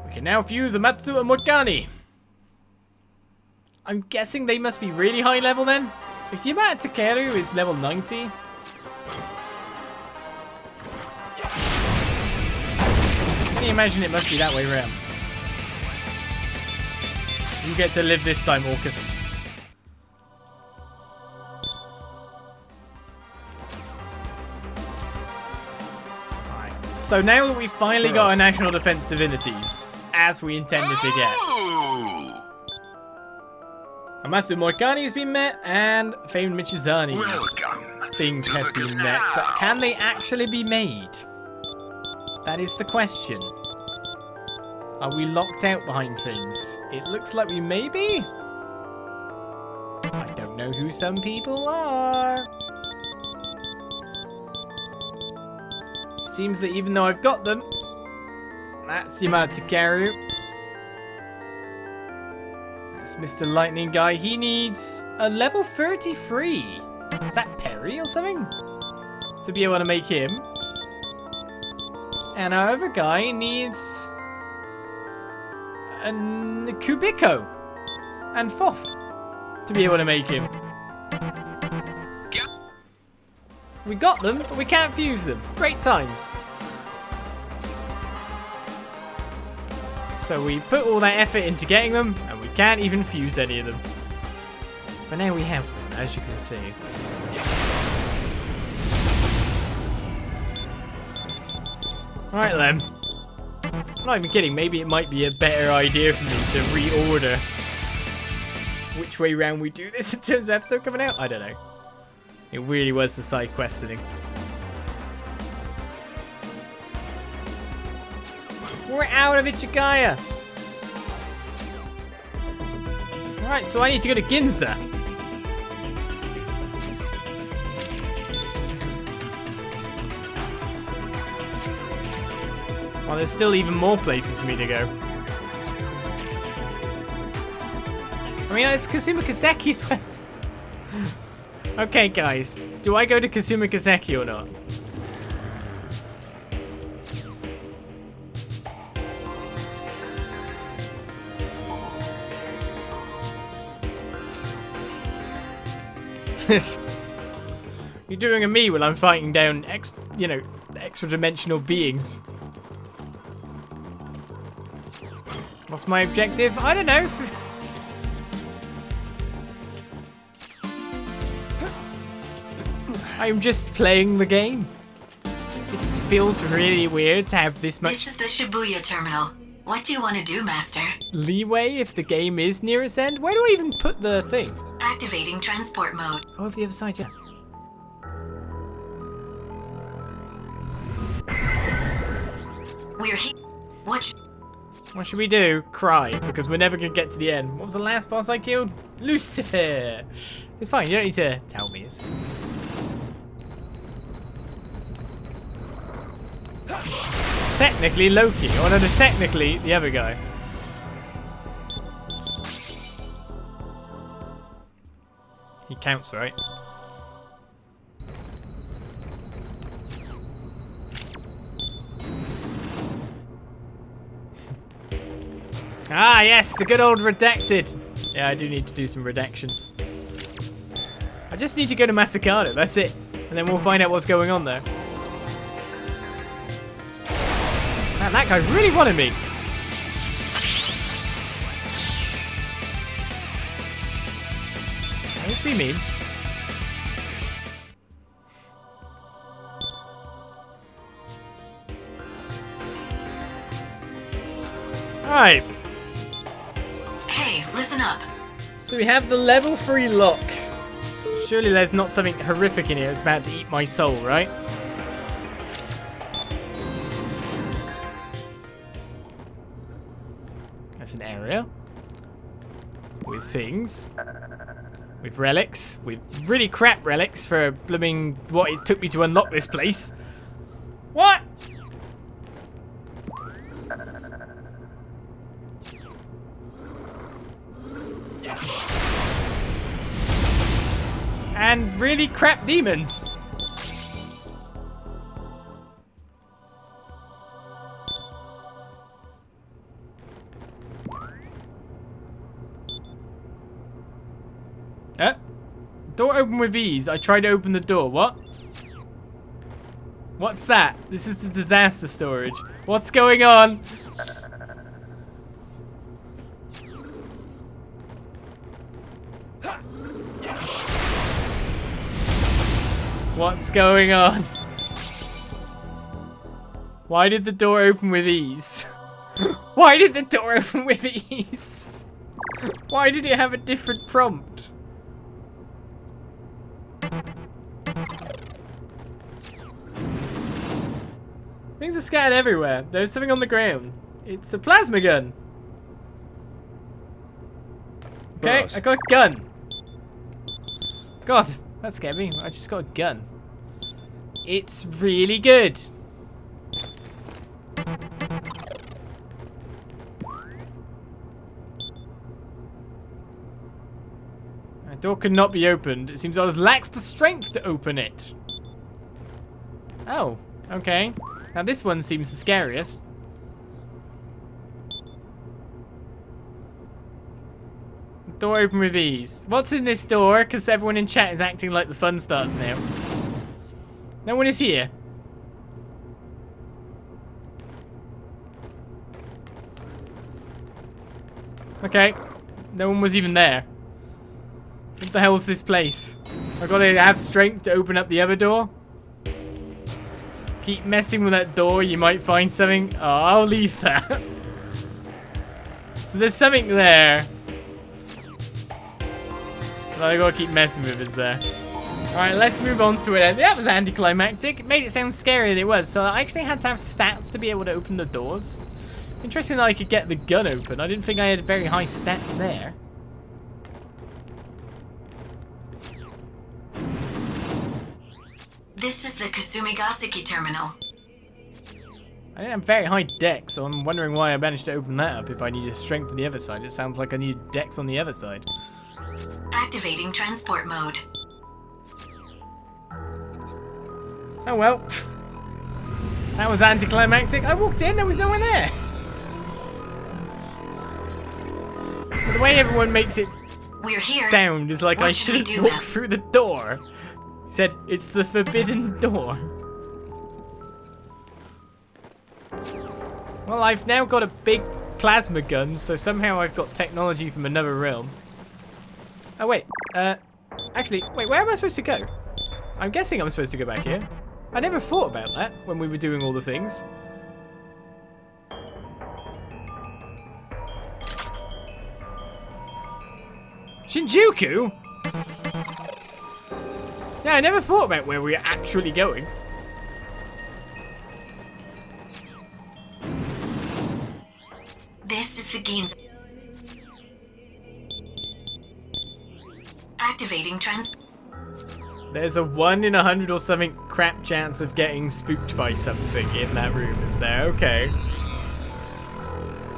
S1: We can now fuse a Matsuo Mokani. I'm guessing they must be really high level then? If the amount Takeru is level 90. Can you imagine it must be that way around? You get to live this time, Orcus. Alright, so now that we've finally got our national defense divinities, as we intended to get. Amasu Moikani has been met, and famed Michizane.
S4: Welcome.
S1: Things
S4: to
S1: have
S4: the
S1: been met, but
S4: ground.
S1: can they actually be made? That is the question. Are we locked out behind things? It looks like we may be. I don't know who some people are. Seems that even though I've got them, that's Yamata-Karu. That's Mr. Lightning Guy. He needs a level 33. Is that Perry or something? To be able to make him. And our other guy needs a Kubiko and Foff to be able to make him. So we got them, but we can't fuse them. Great times. So we put all that effort into getting them, and we can't even fuse any of them. But now we have them, as you can see. Right then. I'm not even kidding, maybe it might be a better idea for me to reorder which way round we do this in terms of episode coming out. I don't know. It really was the side questioning. We're out of Ichigaya. Alright, so I need to go to Ginza. Well, there's still even more places for me to go. I mean, it's Kasumigaseki's way. Okay, guys. Do I go to Kasumigaseki or not? You're doing a me when I'm fighting down, extra dimensional beings. What's my objective? I don't know. I'm just playing the game. It feels really weird to have this much.
S3: This is the Shibuya terminal. What do you want to do, Master?
S1: Leeway if the game is near its end. Where do I even put the thing?
S3: Activating transport mode.
S1: Oh, over the other side, yeah.
S3: We're here.
S1: What should we do? Cry, because we're never going to get to the end. What was the last boss I killed? Lucifer! It's fine, you don't need to tell me. It's... Technically Loki, or no, technically the other guy. He counts, right? Ah, yes, the good old redacted. Yeah, I do need to do some redactions. I just need to go to Masakado, that's it. And then we'll find out what's going on there. Man, that guy really wanted me. Let's be mean. Alright.
S3: Hey, listen up.
S1: So we have the level 3 lock. Surely there's not something horrific in here that's about to eat my soul, right? That's an area. With things. With relics. With really crap relics for blooming what it took me to unlock this place. What? And really crap demons. Door open with ease. I tried to open the door. What? What's that? This is the disaster storage. What's going on? What's going on? Why did the door open with ease? Why did the door open with ease? Why did it have a different prompt? Things are scattered everywhere. There's something on the ground. It's a plasma gun. Okay, I got a gun. God, that scared me. I just got a gun. It's really good. The door could not be opened. It seems I lacks the strength to open it. Oh, okay. Now this one seems the scariest. Door open with ease. What's in this door? Because everyone in chat is acting like the fun starts now. No one is here. Okay. No one was even there. What the hell is this place? I gotta have strength to open up the other door. Keep messing with that door, you might find something. Oh, I'll leave that. So there's something there. But I gotta keep messing with is there. Alright, let's move on to it. That was anticlimactic. It made it sound scarier than it was. So I actually had to have stats to be able to open the doors. Interesting that I could get the gun open. I didn't think I had very high stats there.
S3: This is the Kasumigaseki terminal.
S1: I didn't have very high dex, so I'm wondering why I managed to open that up if I needed strength on the other side. It sounds like I needed dex on the other side.
S3: Activating transport mode.
S1: Oh well. That was anticlimactic. I walked in, there was no one there. But the way everyone makes it
S3: We're here.
S1: sound is like
S3: What
S1: I
S3: should we
S1: shouldn't
S3: do
S1: walk
S3: now?
S1: through the door. He said, it's the forbidden door. Well, I've now got a big plasma gun, so somehow I've got technology from another realm. Oh, wait. Actually, wait, where am I supposed to go? I'm guessing I'm supposed to go back here. I never thought about that when we were doing all the things. Shinjuku? Yeah, I never thought about where we were actually going.
S3: This is the Ginza. Activating
S1: There's a 1 in 100 or something crap chance of getting spooked by something in that room, is there? Okay.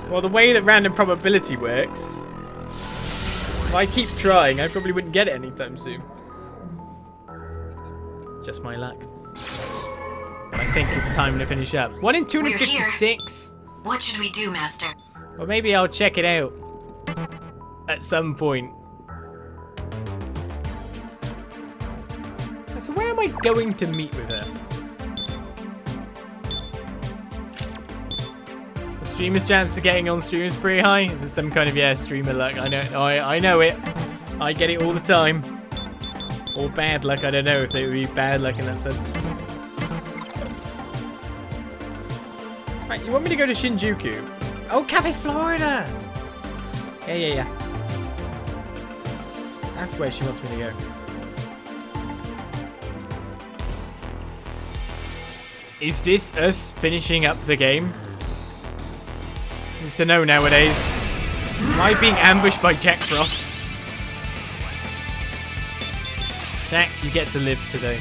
S1: Well, the way that random probability works, if I keep trying, I probably wouldn't get it anytime soon. Just my luck. But I think it's time to finish up. 1 in 256?
S3: What should we do, Master?
S1: Well, maybe I'll check it out at some point. So where am I going to meet with her? The streamer's chance of getting on stream is pretty high. Is it some kind of, streamer luck? I know it. I get it all the time. Or bad luck, I don't know if it would be bad luck in that sense. Right, you want me to go to Shinjuku? Oh, Cafe Florida! Yeah. That's where she wants me to go. Is this us finishing up the game? Who's to know nowadays? Am I being ambushed by Jack Frost? Jack, you get to live today.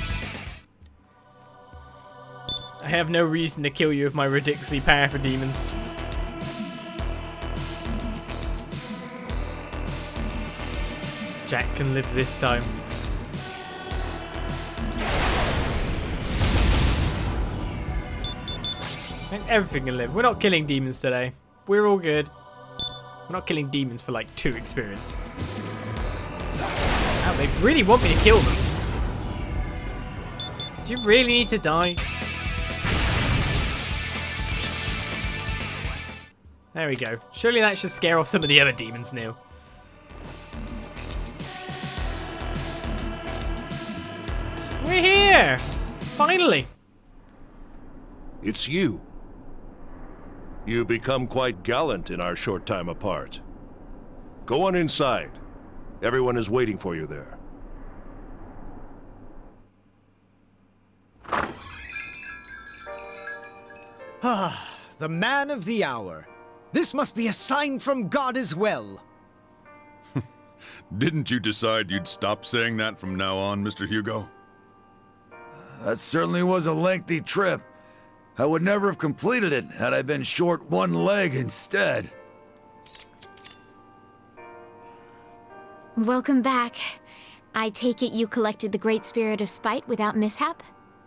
S1: I have no reason to kill you with my ridiculously powerful demons. Jack can live this time. And everything can live. We're not killing demons today. We're all good. We're not killing demons for like 2 experience. Wow, they really want me to kill them. Do you really need to die? There we go. Surely that should scare off some of the other demons now. We're here! Finally!
S7: It's you. You become quite gallant in our short time apart. Go on inside. Everyone is waiting for you there.
S8: The man of the hour. This must be a sign from God as well.
S9: Didn't you decide you'd stop saying that from now on, Mr. Hugo?
S10: That certainly was a lengthy trip. I would never have completed it had I been short one leg instead.
S2: Welcome back. I take it you collected the Great Spirit of Spite without mishap?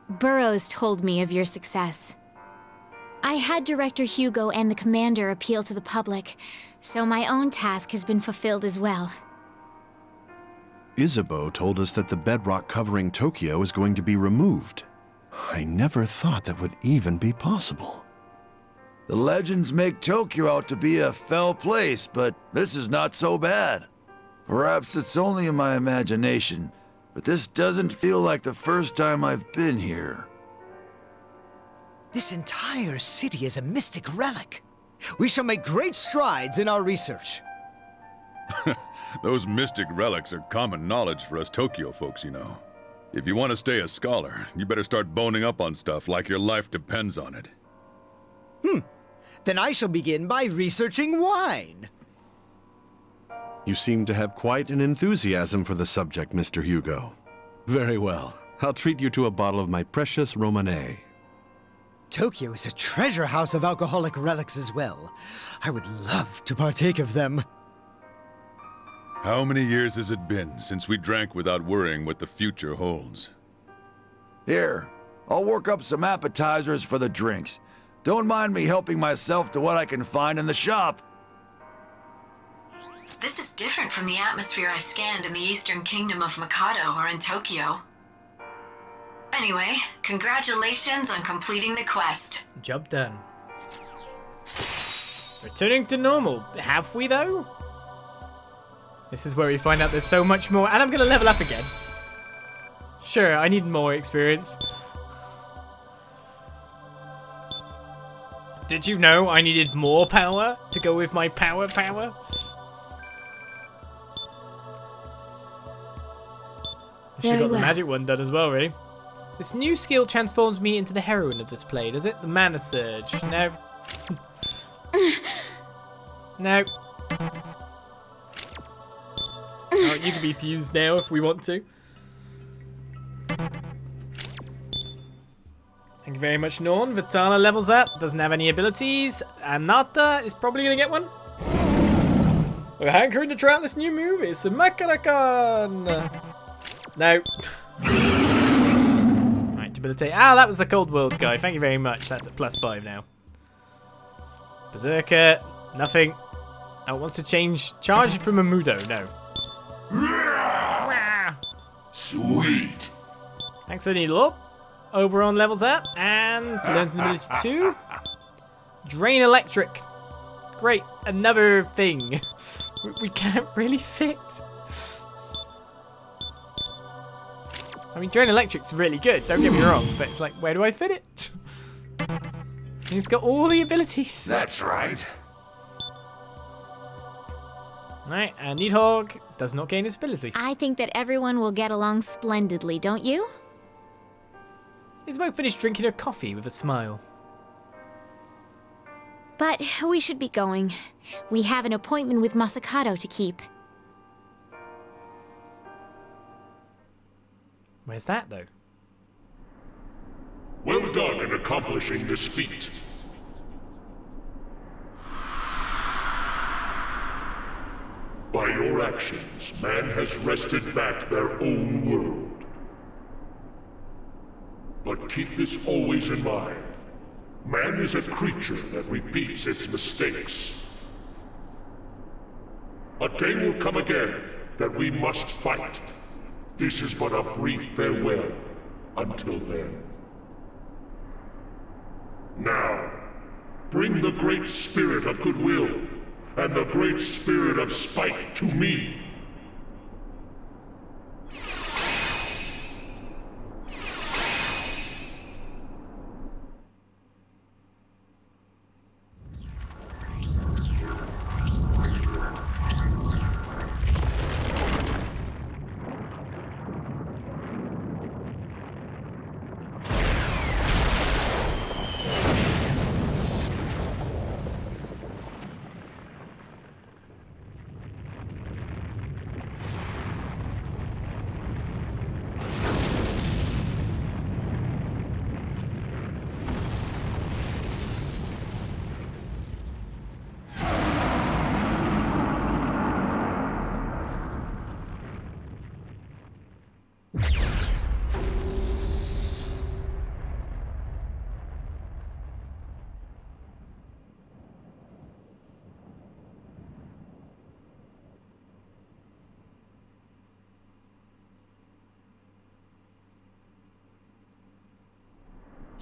S2: Burroughs told me of your success. I had Director Hugo and the Commander appeal to the public, so my own task has been fulfilled as well.
S11: Isabeau told us that the bedrock covering Tokyo is going to be removed. I never thought that would even be possible.
S10: The legends make Tokyo out to be a fell place, but this is not so bad. Perhaps it's only in my imagination, but this doesn't feel like the first time I've been here.
S8: This entire city is a mystic relic. We shall make great strides in our research.
S9: Those mystic relics are common knowledge for us Tokyo folks, you know. If you want to stay a scholar, you better start boning up on stuff like your life depends on it.
S8: Then I shall begin by researching wine.
S11: You seem to have quite an enthusiasm for the subject, Mr. Hugo. Very well. I'll treat you to a bottle of my precious Romanée.
S8: Tokyo is a treasure house of alcoholic relics as well. I would love to partake of them.
S9: How many years has it been since we drank without worrying what the future holds?
S10: Here, I'll work up some appetizers for the drinks. Don't mind me helping myself to what I can find in the shop.
S3: This is different from the atmosphere I scanned in the Eastern Kingdom of Mikado or in Tokyo. Anyway, congratulations on completing the quest.
S1: Job done. Returning to normal. Have we, though? This is where we find out there's so much more. And I'm going to level up again. Sure, I need more experience. Did you know I needed more power to go with my power? I should have got the magic one done as well, really. This new skill transforms me into the heroine of this play, does it? The Mana Surge. No. No. Oh, you can be fused now if we want to. Thank you very much, Norn. Vitala levels up, doesn't have any abilities. Anata is probably going to get one. We're hankering to try out this new move. It's the Makarakan. No. Right, debilitate. Ah, that was the Cold World guy. Thank you very much. That's at +5 now. Berserker. Nothing. Oh, it wants to change. Charge it from a Mudo. No.
S4: Sweet.
S1: Thanks for the needle. Oberon levels up and learns an ability 2. Drain Electric. Great. Another thing. We can't really fit. I mean, Drain Electric's really good, don't get me wrong, but it's like, where do I fit it? And it's got all the abilities.
S4: That's right.
S1: Right, and Needhog does not gain its ability.
S2: I think that everyone will get along splendidly, don't you?
S1: Isabel finished drinking her coffee with a smile.
S2: But we should be going. We have an appointment with Masakado to keep.
S1: Where's that, though?
S4: Well done in accomplishing this feat. By your actions, man has wrested back their own world. But keep this always in mind. Man is a creature that repeats its mistakes. A day will come again that we must fight. This is but a brief farewell until then. Now, bring the great spirit of goodwill and the great spirit of spite to me.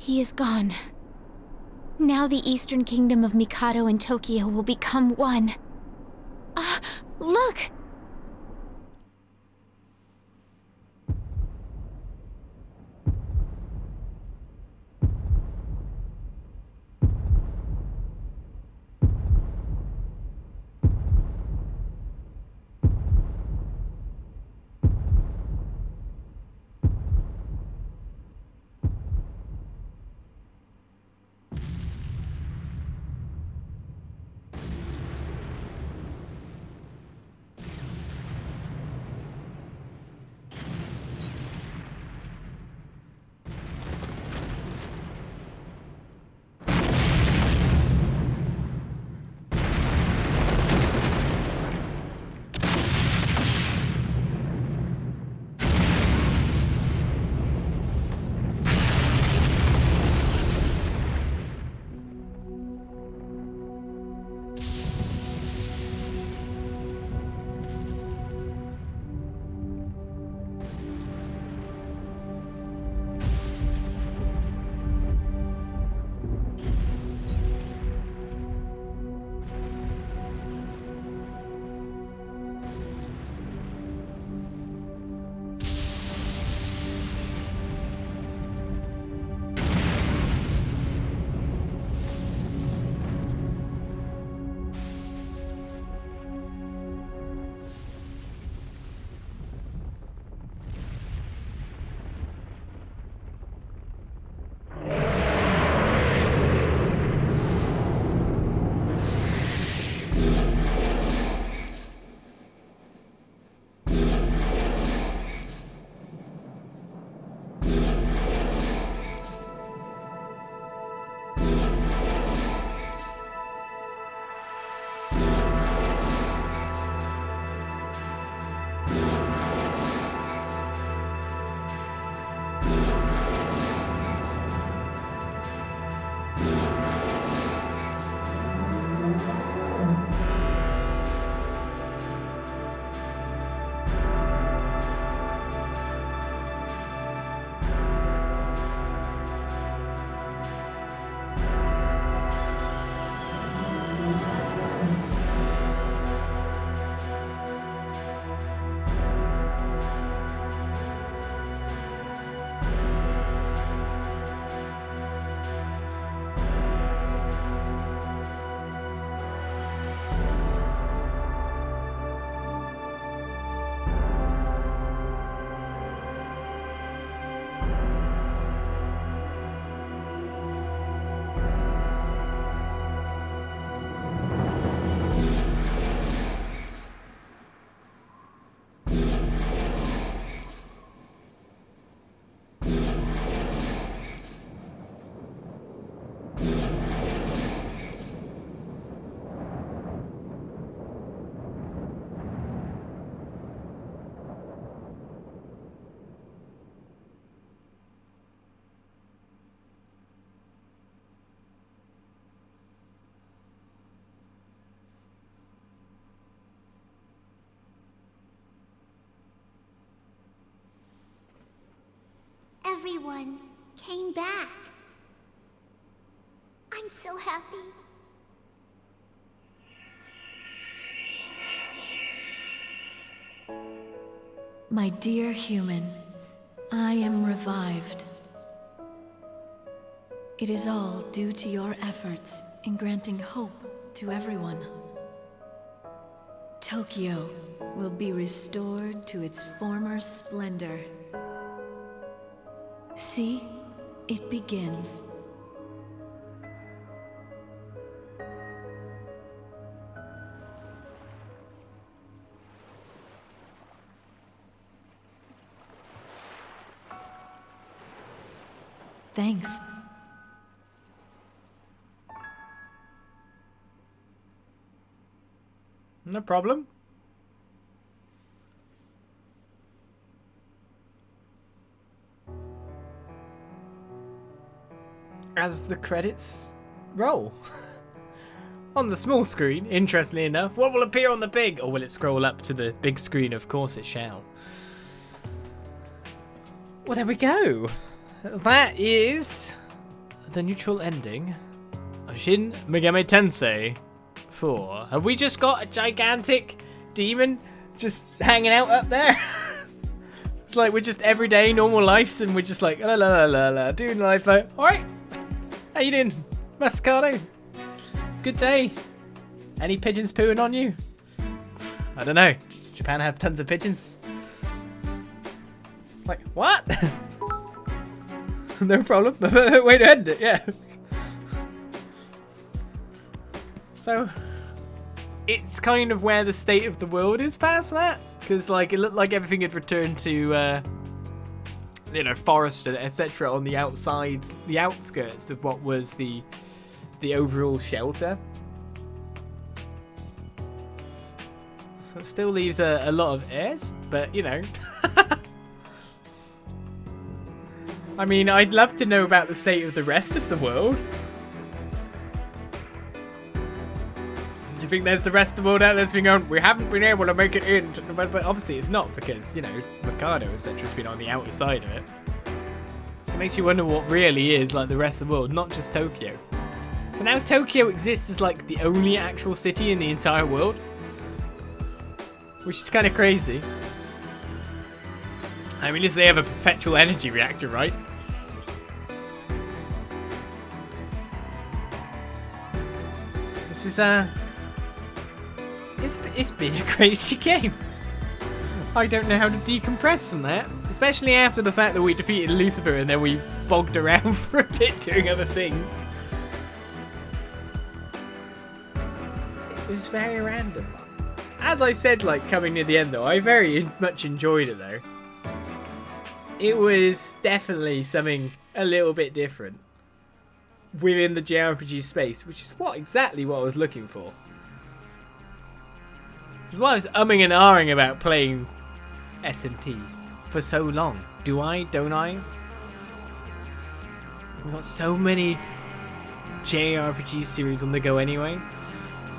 S2: He is gone. Now the Eastern Kingdom of Mikado and Tokyo will become one. Look!
S12: Everyone came back. I'm so happy.
S13: My dear human, I am revived. It is all due to your efforts in granting hope to everyone. Tokyo will be restored to its former splendor. See, it begins. Thanks.
S1: No problem. As the credits roll. On the small screen, interestingly enough, what will appear on the big? Or will it scroll up to the big screen? Of course it shall. Well, there we go. That is the neutral ending of Shin Megami Tensei 4. Have we just got a gigantic demon just hanging out up there? It's like we're just everyday normal lives and we're just like la la la la la doing life. Like, alright, how you doing, Masakado? Good day. Any pigeons pooing on you? I don't know. Japan have tons of pigeons? Like, what? No problem. Way to end it, yeah. So, it's kind of where the state of the world is past that. Because, like, it looked like everything had returned to, you know, forest and etc. on the outside, the outskirts of what was the overall shelter. So it still leaves a lot of airs, but, you know. I mean, I'd love to know about the state of the rest of the world. Do you think there's the rest of the world out there that's been going, we haven't been able to make it in, but obviously it's not, because, you know, Mikado, etc. has been on the outer side of it. So it makes you wonder what really is like the rest of the world, not just Tokyo. So now Tokyo exists as like the only actual city in the entire world, which is kind of crazy. I mean, at least they have a perpetual energy reactor, right? This is it's been a crazy game. I don't know how to decompress from that, especially after the fact that we defeated Lucifer and then we bogged around for a bit doing other things. It was very random. As I said, like, coming near the end though, I very much enjoyed it though. It was definitely something a little bit different within the JRPG space, which is exactly what I was looking for. Which is why I was umming and ahhing about playing SMT for so long. Do I? Don't I? We've got so many JRPG series on the go anyway.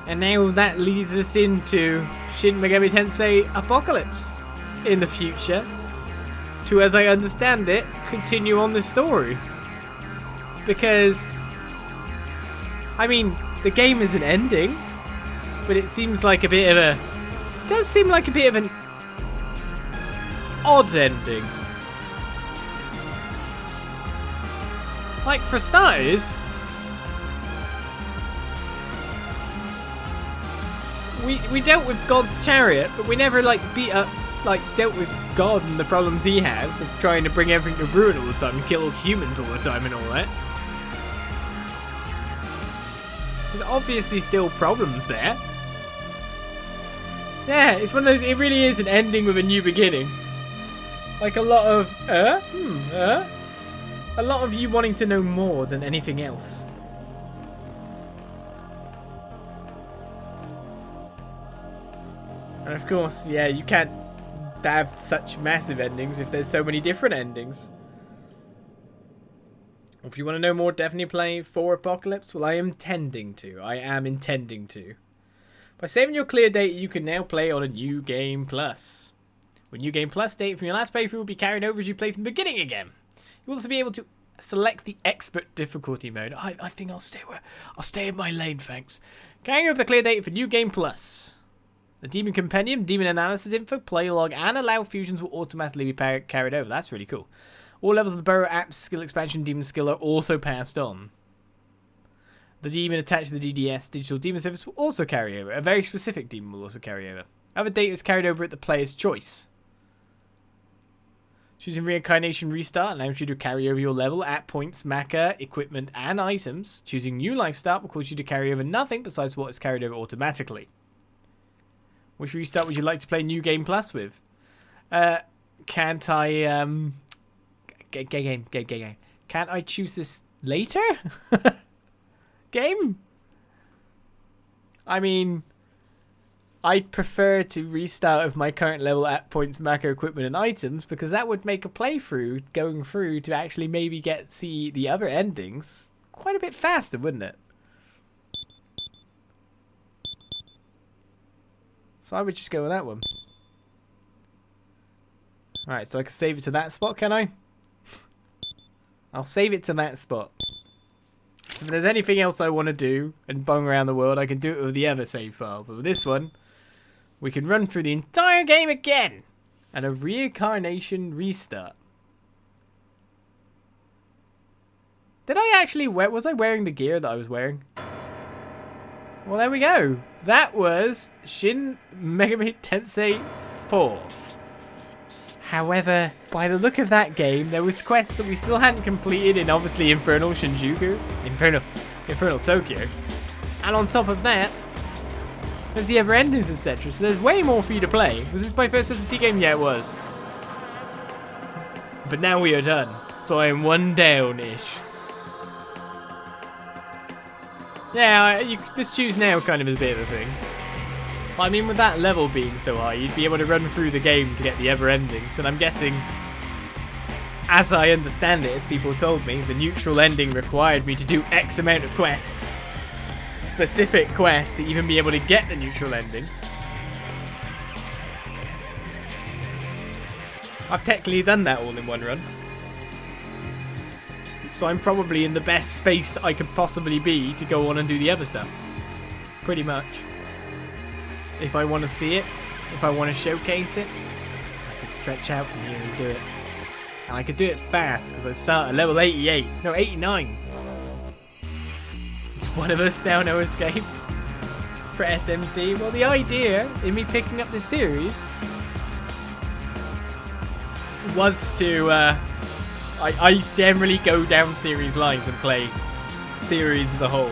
S1: And now that leads us into Shin Megami Tensei Apocalypse in the future. To, as I understand it, continue on this story. Because, I mean, the game is an ending, but it seems like a bit of a... It does seem like a bit of an odd ending. Like, for starters, we dealt with God's chariot, but we never, like, dealt with God and the problems he has of trying to bring everything to ruin all the time and kill all humans all the time and all that. There's obviously still problems there. Yeah, it's one of those, it really is an ending with a new beginning. Like a lot of, a lot of you wanting to know more than anything else. And of course, yeah, you can't have such massive endings if there's so many different endings. If you want to know more, definitely play for Apocalypse. Well, I am intending to. By saving your clear data, you can now play on a New Game Plus. With New Game Plus, data from your last playthrough will be carried over as you play from the beginning again. You'll also be able to select the expert difficulty mode. I think I'll stay in my lane, thanks. Carrying over the clear data for New Game Plus. The Demon Compendium, Demon Analysis Info, Play Log, and Allow Fusions will automatically be carried over. That's really cool. All levels of the Burrow App's skill expansion Demon skill are also passed on. The demon attached to the DDS Digital Demon Service will also carry over. A very specific demon will also carry over. Other data is carried over at the player's choice. Choosing Reincarnation Restart allows you to carry over your level at points, mecha, equipment, and items. Choosing New Life Start will cause you to carry over nothing besides what is carried over automatically. Which restart would you like to play New Game Plus with? Can't I, game. Can't I choose this later? Game? I mean, I'd prefer to restart with my current level at points, macro, equipment, and items, because that would make a playthrough going through to actually maybe see the other endings quite a bit faster, wouldn't it? So I would just go with that one. Alright, so I can save it to that spot, can I? I'll save it to that spot. So if there's anything else I want to do and bung around the world, I can do it with the other save file. But with this one, we can run through the entire game again. And a reincarnation restart. Did I actually wear... Was I wearing the gear that I was wearing? Well, there we go. That was Shin Megami Tensei 4. However, by the look of that game, there was quests that we still hadn't completed in obviously Infernal Tokyo. And on top of that, there's the other endings, etc. So there's way more for you to play. Was this my first SSD game? Yeah, it was. But now we are done. So I am one down-ish. Yeah, this choose now kind of is a bit of a thing. I mean, with that level being so high, you'd be able to run through the game to get the other endings. And I'm guessing, as I understand it, as people told me, the neutral ending required me to do X amount of quests. Specific quests to even be able to get the neutral ending. I've technically done that all in one run. So I'm probably in the best space I could possibly be to go on and do the other stuff. Pretty much. If I want to see it, if I want to showcase it, I could stretch out from here and do it. And I could do it fast, because I start at level 88. No, 89. Is one of us now no escape for SMT? Well, the idea in me picking up this series was to... I generally go down series lines and play series as a whole.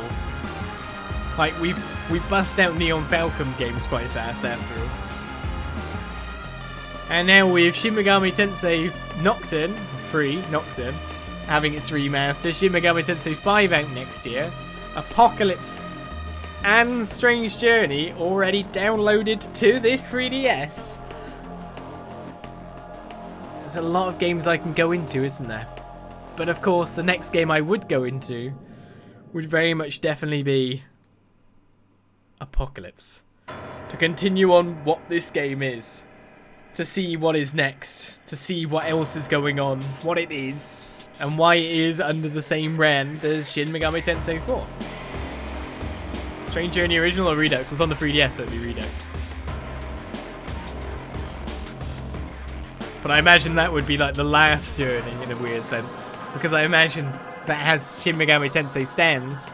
S1: Like, we bust out Neon Falcon games quite fast after all. And now with Shin Megami Tensei Nocturne, Nocturne, having its remaster, Shin Megami Tensei 5 out next year, Apocalypse and Strange Journey already downloaded to this 3DS. There's a lot of games I can go into, isn't there? But of course, the next game I would go into would very much definitely be Apocalypse. To continue on what this game is. To see what is next. To see what else is going on. What it is. And why it is under the same brand as Shin Megami Tensei 4. Strange Journey original or Redux? Was on the 3DS, so it'd be Redux. But I imagine that would be like the last journey in a weird sense. Because I imagine that as Shin Megami Tensei stands,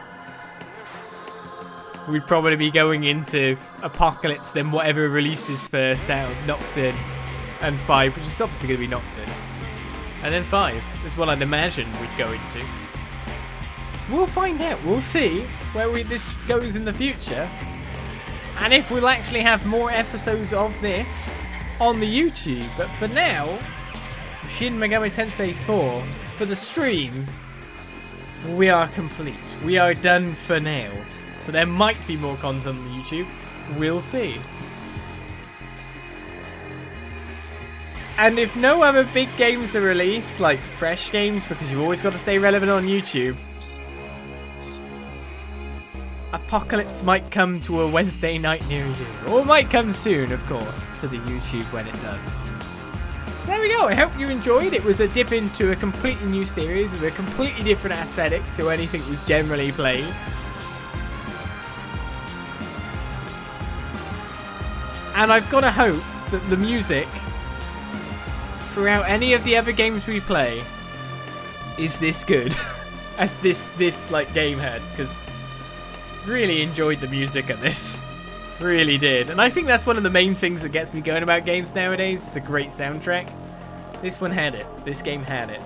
S1: we'd probably be going into Apocalypse, then whatever releases first out of Nocturne and 5, which is obviously going to be Nocturne. And then 5 is what I'd imagine we'd go into. We'll find out. We'll see where this goes in the future. And if we'll actually have more episodes of this on the YouTube. But for now, Shin Megami Tensei 4, for the stream, we are complete. We are done for now. So there might be more content on the YouTube. We'll see. And if no other big games are released, like fresh games, because you've always got to stay relevant on YouTube, Apocalypse might come to a Wednesday night near you. Or might come soon, of course, to the YouTube when it does. There we go. I hope you enjoyed. It was a dip into a completely new series with a completely different aesthetic to anything we've generally played. And I've got to hope that the music throughout any of the other games we play is this good as this like game had, because really enjoyed the music of this. Really did. And I think that's one of the main things that gets me going about games nowadays. It's a great soundtrack. This one had it. This game had it.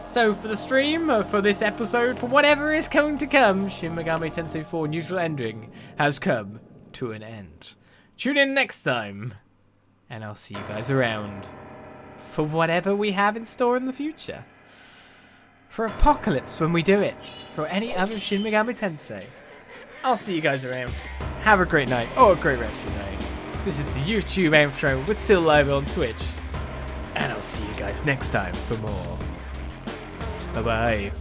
S1: So for the stream, for this episode, for whatever is going to come, Shin Megami Tensei 4 Neutral Ending has come to an end. Tune in next time, and I'll see you guys around for whatever we have in store in the future. For Apocalypse when we do it, for any other Shin Megami Tensei. I'll see you guys around. Have a great night, or a great rest of your day. This is the YouTube outro. We're still live on Twitch. And I'll see you guys next time for more. Bye-bye.